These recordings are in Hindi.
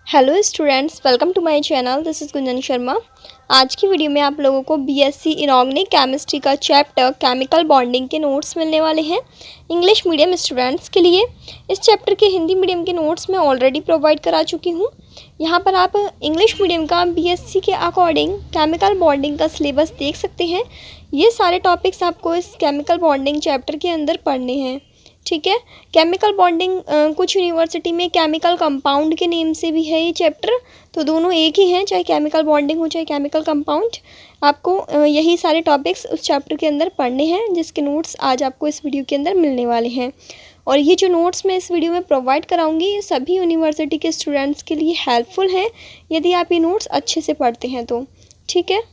Hello students, welcome to my channel. This is Gunjan Sharma. आज की वीडियो में आप लोगों को बीएससी इनऑर्गेनिक केमिस्ट्री का चैप्टर केमिकल बॉन्डिंग के नोट्स मिलने वाले हैं इंग्लिश मीडियम स्टूडेंट्स के लिए। इस चैप्टर के हिंदी मीडियम के नोट्स मैं ऑलरेडी प्रोवाइड करा चुकी हूँ। यहाँ पर आप इंग्लिश मीडियम का बीएससी के अकॉर्डिंग केमिकल बॉन्डिंग का सिलेबस देख सकते हैं। ये सारे टॉपिक्स आपको इस केमिकल बॉन्डिंग चैप्टर के अंदर पढ़ने हैं, ठीक है। केमिकल बॉन्डिंग कुछ यूनिवर्सिटी में केमिकल कंपाउंड के नेम से भी है ये चैप्टर, तो दोनों एक ही हैं, चाहे केमिकल बॉन्डिंग हो चाहे केमिकल कंपाउंड। आपको यही सारे टॉपिक्स उस चैप्टर के अंदर पढ़ने हैं, जिसके नोट्स आज आपको इस वीडियो के अंदर मिलने वाले हैं। और ये जो नोट्स मैं इस वीडियो में प्रोवाइड कराऊंगी ये सभी यूनिवर्सिटी के स्टूडेंट्स के लिए हेल्पफुल हैं, यदि आप ये नोट्स अच्छे से पढ़ते हैं तो, ठीक है।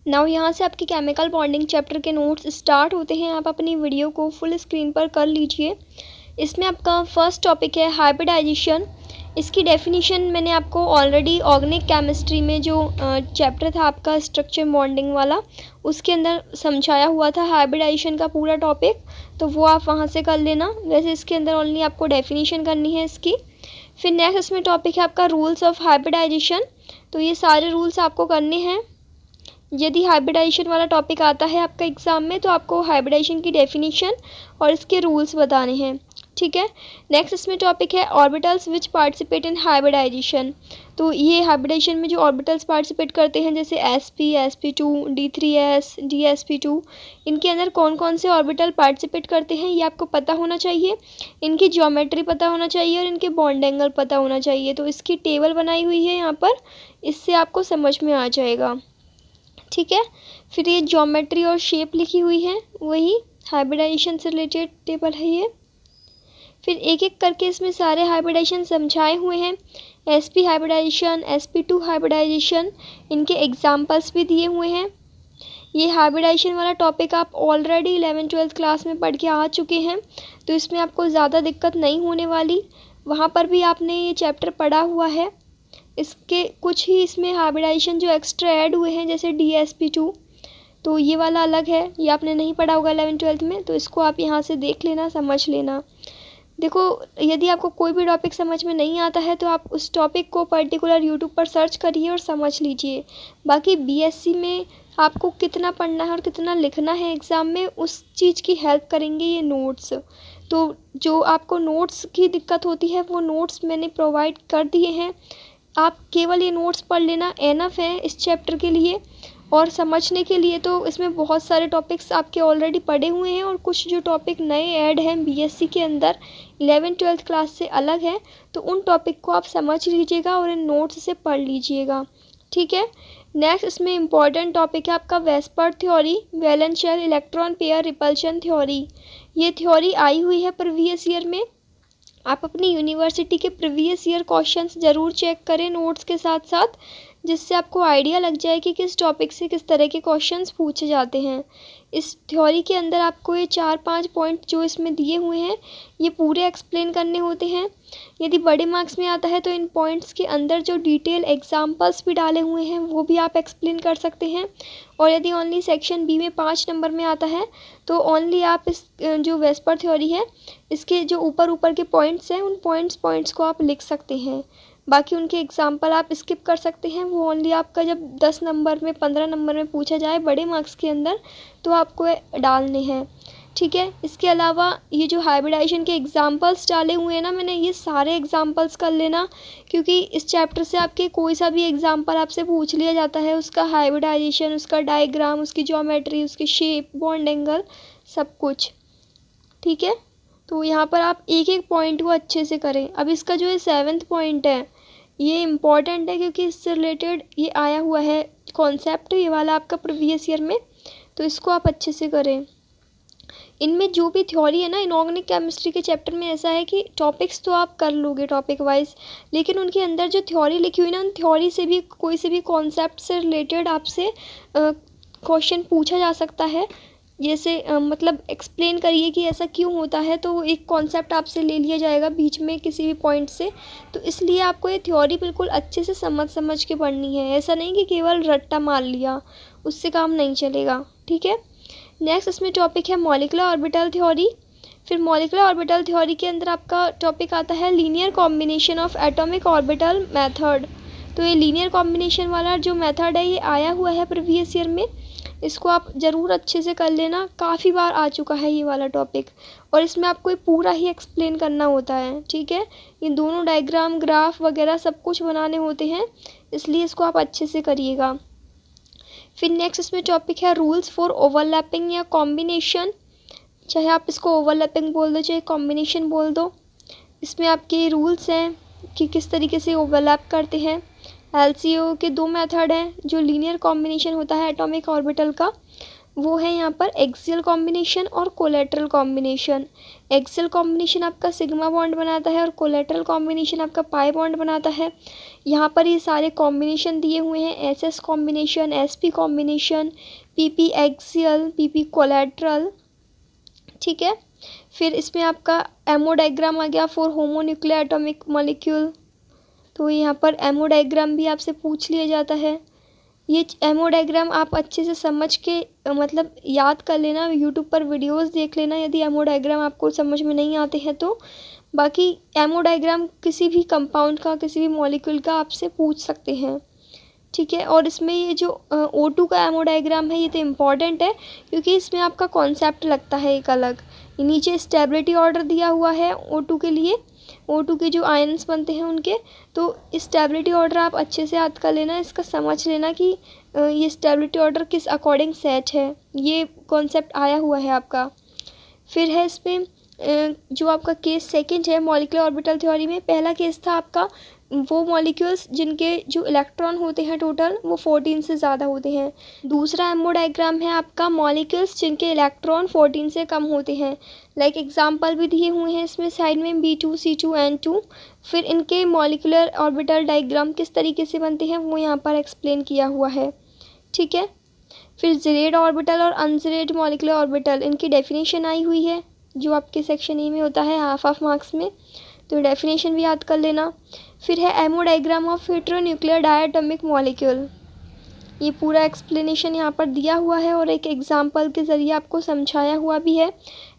नाउ यहाँ से आपकी केमिकल बॉन्डिंग चैप्टर के नोट्स स्टार्ट होते हैं। आप अपनी वीडियो को फुल स्क्रीन पर कर लीजिए। इसमें आपका फर्स्ट टॉपिक है हाइब्रिडाइजेशन। इसकी डेफिनेशन मैंने आपको ऑलरेडी ऑर्गेनिक केमिस्ट्री में जो चैप्टर था आपका स्ट्रक्चर बॉन्डिंग वाला, उसके अंदर समझाया हुआ था हाइब्रिडाइजेशन का पूरा टॉपिक, तो वो आप वहाँ से कर लेना। वैसे इसके अंदर ओनली आपको डेफिनेशन करनी है इसकी। फिर नेक्स्ट इसमें टॉपिक है आपका रूल्स ऑफ हाइब्रिडाइजेशन। तो ये सारे रूल्स आपको करने हैं। यदि हाइब्रिडाइजेशन वाला टॉपिक आता है आपका एग्ज़ाम में तो आपको हाइब्रिडाइजेशन की डेफिनेशन और इसके रूल्स बताने हैं, ठीक है। नेक्स्ट इसमें टॉपिक है orbitals which participate in hybridization. तो ये हाइब्रिडाइजेशन में जो ऑर्बिटल्स पार्टिसिपेट करते हैं जैसे sp, sp2, d3s, dsp2, इनके अंदर कौन कौन से ऑर्बिटल पार्टिसिपेट करते हैं ये आपको पता होना चाहिए। इनकी ज्योमेट्री पता होना चाहिए और इनके बॉन्ड एंगल पता होना चाहिए। तो इसकी टेबल बनाई हुई है यहाँ पर, इससे आपको समझ में आ जाएगा, ठीक है। फिर ये ज्योमेट्री और शेप लिखी हुई है, वही हाइब्रिडाइजेशन से रिलेटेड टेबल है ये। फिर एक एक करके इसमें सारे हाइब्रिडाइजेशन समझाए हुए हैं। sp हाइब्रिडाइजेशन, sp2 हाइब्रिडाइजेशन, इनके एग्जाम्पल्स भी दिए हुए हैं। ये हाइब्रिडाइजेशन वाला टॉपिक आप ऑलरेडी 11th-12th क्लास में पढ़ के आ चुके हैं, तो इसमें आपको ज़्यादा दिक्कत नहीं होने वाली। वहाँ पर भी आपने ये चैप्टर पढ़ा हुआ है। इसके कुछ ही इसमें हाइब्रिडाइजेशन जो एक्स्ट्रा ऐड हुए हैं जैसे dsp2, तो ये वाला अलग है, ये आपने नहीं पढ़ा होगा 11th-12th में, तो इसको आप यहाँ से देख लेना, समझ लेना। देखो, यदि आपको कोई भी टॉपिक समझ में नहीं आता है तो आप उस टॉपिक को पर्टिकुलर यूट्यूब पर सर्च करिए और समझ लीजिए। बाकी बीएससी में आपको कितना पढ़ना है और कितना लिखना है एग्ज़ाम में, उस चीज़ की हेल्प करेंगे ये नोट्स। तो जो आपको नोट्स की दिक्कत होती है वो नोट्स मैंने प्रोवाइड कर दिए हैं। आप केवल ये नोट्स पढ़ लेना एनफ है इस चैप्टर के लिए। और समझने के लिए तो इसमें बहुत सारे टॉपिक्स आपके ऑलरेडी पढ़े हुए हैं और कुछ जो टॉपिक नए ऐड हैं बीएससी के अंदर 11th-12th क्लास से अलग है, तो उन टॉपिक को आप समझ लीजिएगा और इन नोट्स से पढ़ लीजिएगा, ठीक है। नेक्स्ट इसमें इम्पॉर्टेंट टॉपिक है आपका VSEPR theory, valence shell electron pair repulsion theory. ये थ्योरी आई हुई है प्रीवियस ईयर में। आप अपनी यूनिवर्सिटी के प्रीवियस ईयर क्वेश्चंस ज़रूर चेक करें नोट्स के साथ साथ, जिससे आपको आइडिया लग जाए कि किस टॉपिक से किस तरह के क्वेश्चंस पूछे जाते हैं। इस थ्योरी के अंदर आपको ये 4-5 पॉइंट जो इसमें दिए हुए हैं ये पूरे एक्सप्लेन करने होते हैं। यदि बड़े मार्क्स में आता है तो इन पॉइंट्स के अंदर जो डिटेल एग्जाम्पल्स भी डाले हुए हैं वो भी आप एक्सप्लेन कर सकते हैं। और यदि ओनली सेक्शन बी में 5 नंबर में आता है तो ओनली आप इस जो वेस्पर्ड थ्योरी है इसके जो ऊपर ऊपर के पॉइंट्स हैं उन पॉइंट्स को आप लिख सकते हैं। बाकी उनके एग्जाम्पल आप स्किप कर सकते हैं। वो ओनली आपका जब 10 नंबर में 15 नंबर में पूछा जाए बड़े मार्क्स के अंदर तो आपको डालने हैं, ठीक है। इसके अलावा ये जो हाइब्रिडाइजेशन के एग्जाम्पल्स डाले हुए हैं ना मैंने, ये सारे एग्जाम्पल्स कर लेना, क्योंकि इस चैप्टर से आपके कोई सा भी एग्जाम्पल आपसे पूछ लिया जाता है, उसका हाइब्रिडाइजेशन, उसका डायग्राम, उसकी ज्योमेट्री, उसकी शेप, बॉन्ड एंगल, सब कुछ, ठीक है। तो यहाँ पर आप एक एक पॉइंट को अच्छे से करें। अब इसका जो 7th पॉइंट है ये इम्पॉर्टेंट है क्योंकि इससे रिलेटेड ये आया हुआ है कॉन्सेप्ट, ये वाला आपका प्रीवियस ईयर में, तो इसको आप अच्छे से करें। इनमें जो भी थ्योरी है ना इनऑर्गेनिक केमिस्ट्री के चैप्टर में, ऐसा है कि टॉपिक्स तो आप कर लोगे टॉपिक वाइज, लेकिन उनके अंदर जो थ्योरी लिखी हुई ना उन थ्योरी से भी कोई से भी कॉन्सेप्ट से रिलेटेड आपसे क्वेश्चन पूछा जा सकता है। जैसे मतलब एक्सप्लेन करिए कि ऐसा क्यों होता है, तो एक कॉन्सेप्ट आपसे ले लिया जाएगा बीच में किसी भी पॉइंट से। तो इसलिए आपको ये थ्योरी बिल्कुल अच्छे से समझ के पढ़नी है। ऐसा नहीं कि केवल रट्टा मार लिया, उससे काम नहीं चलेगा, ठीक है। नेक्स्ट इसमें टॉपिक है मॉलिक्यूलर ऑर्बिटल थ्योरी। फिर मॉलिक्यूलर ऑर्बिटल थ्योरी के अंदर आपका टॉपिक आता है linear combination of atomic orbital method. तो ये लीनियर कॉम्बिनेशन वाला जो मेथड है ये आया हुआ है प्रीवियस ईयर में, इसको आप ज़रूर अच्छे से कर लेना, काफ़ी बार आ चुका है ये वाला टॉपिक, और इसमें आपको ये पूरा ही एक्सप्लेन करना होता है, ठीक है। ये दोनों डायग्राम, ग्राफ वगैरह सब कुछ बनाने होते हैं, इसलिए इसको आप अच्छे से करिएगा। फिर नेक्स्ट इसमें टॉपिक है रूल्स फॉर ओवरलैपिंग या कॉम्बिनेशन, चाहे आप इसको ओवरलैपिंग बोल दो चाहे कॉम्बिनेशन बोल दो। इसमें आपके रूल्स हैं कि किस तरीके से ओवरलैप करते हैं। एलसीओ के दो मेथड हैं, जो लीनियर कॉम्बिनेशन होता है एटॉमिक ऑर्बिटल का, वो है यहाँ पर एक्सियल कॉम्बिनेशन और कोलेटरल कॉम्बिनेशन। एक्सियल कॉम्बिनेशन आपका सिग्मा बॉन्ड बनाता है और कोलेटरल कॉम्बिनेशन आपका पाई बॉन्ड बनाता है। यहाँ पर ये सारे कॉम्बिनेशन दिए हुए हैं, SS combination, SP combination, PP axial, PP collateral, ठीक है। फिर इसमें आपका एमओ डायग्राम आ गया फॉर होमोन्यूक्लियर एटॉमिक मॉलिक्यूल। तो यहाँ पर एमओ डायग्राम भी आपसे पूछ लिया जाता है। ये एमओ डायग्राम आप अच्छे से समझ के मतलब याद कर लेना, यूट्यूब पर वीडियोस देख लेना यदि एमओ डायग्राम आपको समझ में नहीं आते हैं तो। बाकी एमओ डायग्राम किसी भी कंपाउंड का, किसी भी मॉलिक्यूल का आपसे पूछ सकते हैं, ठीक है। और इसमें ये जो O2 का एमओ डायग्राम है ये तो इम्पॉर्टेंट है, क्योंकि इसमें आपका कॉन्सेप्ट लगता है एक अलग। नीचे स्टेबिलिटी ऑर्डर दिया हुआ है O2 के लिए, O2 के जो आयन्स बनते हैं उनके, तो स्टेबिलिटी ऑर्डर आप अच्छे से याद कर लेना, इसका समझ लेना कि ये स्टेबिलिटी ऑर्डर किस अकॉर्डिंग सेट है, ये कॉन्सेप्ट आया हुआ है आपका। फिर है इसमें जो आपका केस सेकंड है मॉलिक्यूलर ऑर्बिटल थ्योरी में। पहला केस था आपका वो मॉलिक्यूल्स जिनके जो इलेक्ट्रॉन होते हैं टोटल वो 14 से ज़्यादा होते हैं। दूसरा एमओ डायग्राम है आपका मॉलिक्यूल्स जिनके इलेक्ट्रॉन 14 से कम होते हैं। लाइक एग्जांपल भी दिए हुए हैं इसमें साइड में B2C2N2। फिर इनके मॉलिक्यूलर ऑर्बिटल डायग्राम किस तरीके से बनते हैं वो यहाँ पर एक्सप्लेन किया हुआ है, ठीक है। फिर ज़ेड ऑर्बिटल और अनज़ेड मॉलिक्यूलर ऑर्बिटल, इनकी डेफिनेशन आई हुई है जो आपके सेक्शन ए में होता है हाफ मार्क्स में, तो डेफिनेशन भी याद कर लेना। फिर है MO diagram of heteronuclear diatomic molecule, ये पूरा एक्सप्लेनेशन यहाँ पर दिया हुआ है और एक एग्जांपल के ज़रिए आपको समझाया हुआ भी है।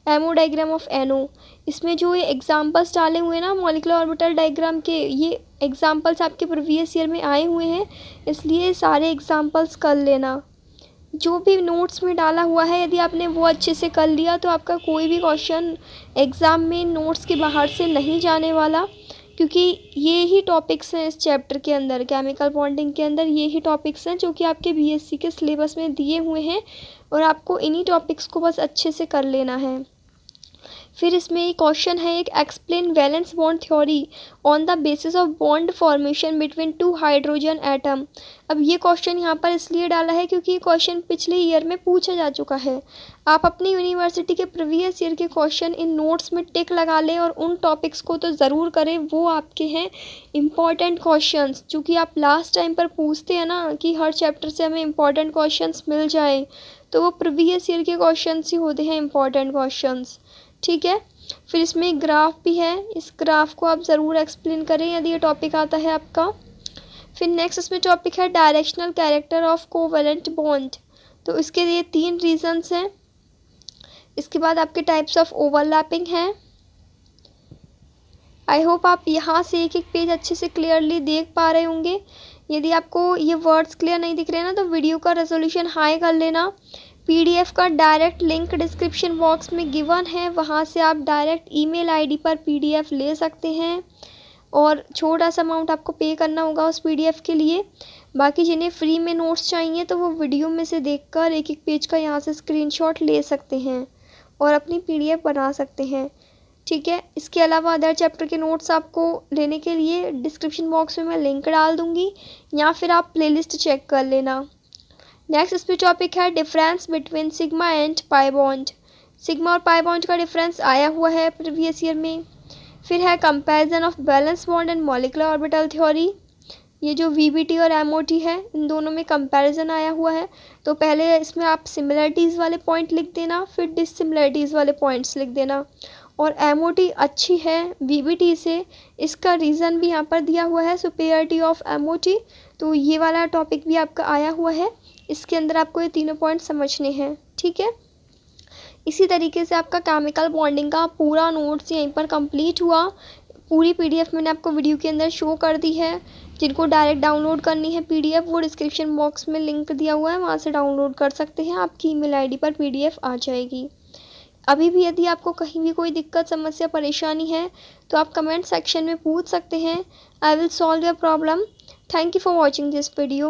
एमओ डायग्राम ऑफ एनओ, इसमें जो ये एग्जांपल्स डाले हुए हैं ना मॉलिक्यूलर ऑर्बिटल डायग्राम के, ये एग्जांपल्स आपके प्रीवियस ईयर में आए हुए हैं, इसलिए सारे एग्जांपल्स कर लेना। जो भी नोट्स में डाला हुआ है यदि आपने वो अच्छे से कर लिया तो आपका कोई भी क्वेश्चन एग्ज़ाम में नोट्स के बाहर से नहीं जाने वाला, क्योंकि ये ही टॉपिक्स हैं इस चैप्टर के अंदर, केमिकल बॉन्डिंग के अंदर ये ही टॉपिक्स हैं जो कि आपके बीएससी के सिलेबस में दिए हुए हैं, और आपको इन्हीं टॉपिक्स को बस अच्छे से कर लेना है। फिर इसमें एक क्वेश्चन है, एक explain valence bond theory on the basis of bond formation between two hydrogen atom. अब ये क्वेश्चन यहाँ पर इसलिए डाला है क्योंकि ये क्वेश्चन पिछले ईयर में पूछा जा चुका है। आप अपनी यूनिवर्सिटी के प्रीवियस ईयर के क्वेश्चन इन नोट्स में टिक लगा लें और उन टॉपिक्स को तो ज़रूर करें, वो आपके हैं इम्पॉर्टेंट क्वेश्चंस, जो कि आप लास्ट टाइम पर पूछते हैं ना कि हर चैप्टर से हमें इम्पॉर्टेंट क्वेश्चंस मिल जाए, तो वो प्रीवियस ईयर के क्वेश्चंस ही होते हैं इम्पॉर्टेंट क्वेश्चंस, ठीक है। फिर इसमें एक ग्राफ भी है, इस ग्राफ को आप ज़रूर एक्सप्लेन करें यदि ये टॉपिक आता है आपका। फिर नेक्स्ट इसमें टॉपिक है directional character of covalent bond, तो इसके लिए 3 रीजंस हैं। इसके बाद आपके टाइप्स ऑफ ओवरलैपिंग हैं। आई होप आप यहाँ से एक एक पेज अच्छे से क्लियरली देख पा रहे होंगे। यदि आपको ये वर्ड्स क्लियर नहीं दिख रहे ना तो वीडियो का रेजोल्यूशन हाई कर लेना। पीडीएफ का डायरेक्ट लिंक डिस्क्रिप्शन बॉक्स में गिवन है, वहाँ से आप डायरेक्ट ईमेल आईडी पर पीडीएफ ले सकते हैं और छोटा सा अमाउंट आपको पे करना होगा उस पीडीएफ के लिए। बाकी जिन्हें फ्री में नोट्स चाहिए तो वो वीडियो में से देखकर एक एक पेज का यहाँ से स्क्रीनशॉट ले सकते हैं और अपनी पीडीएफ बना सकते हैं, ठीक है। इसके अलावा अदर चैप्टर के नोट्स आपको लेने के लिए डिस्क्रिप्शन बॉक्स में मैं लिंक डाल दूँगी, या फिर आप प्लेलिस्ट चेक कर लेना। नेक्स्ट इस पे टॉपिक है difference between sigma and pi bond. Sigma और पाई बॉन्ड का डिफरेंस आया हुआ है प्रीवियस ईयर में। फिर है comparison of valence bond and molecular orbital theory, ये जो वीबीटी और एमओटी है इन दोनों में कंपैरिजन आया हुआ है। तो पहले इसमें आप सिमिलरिटीज़ वाले पॉइंट लिख देना, फिर डिससिमिलरिटीज़ वाले पॉइंट्स लिख देना। और एमओटी अच्छी है वीबीटी से, इसका रीज़न भी यहाँ पर दिया हुआ है, सुपीरियरिटी ऑफ एमओटी। तो ये वाला टॉपिक भी आपका आया हुआ है, इसके अंदर आपको ये तीनों पॉइंट समझने हैं, ठीक है। इसी तरीके से आपका केमिकल बॉन्डिंग का पूरा नोट्स यहीं पर कंप्लीट हुआ। पूरी पीडीएफ मैंने आपको वीडियो के अंदर शो कर दी है। जिनको डायरेक्ट डाउनलोड करनी है पीडीएफ, वो डिस्क्रिप्शन बॉक्स में लिंक दिया हुआ है, वहाँ से डाउनलोड कर सकते हैं। आपकी ईमेल आईडी पर पीडीएफ आ जाएगी। अभी भी यदि आपको कहीं भी कोई दिक्कत, समस्या, परेशानी है तो आप कमेंट सेक्शन में पूछ सकते हैं। I will solve your problem. Thank you for watching this video.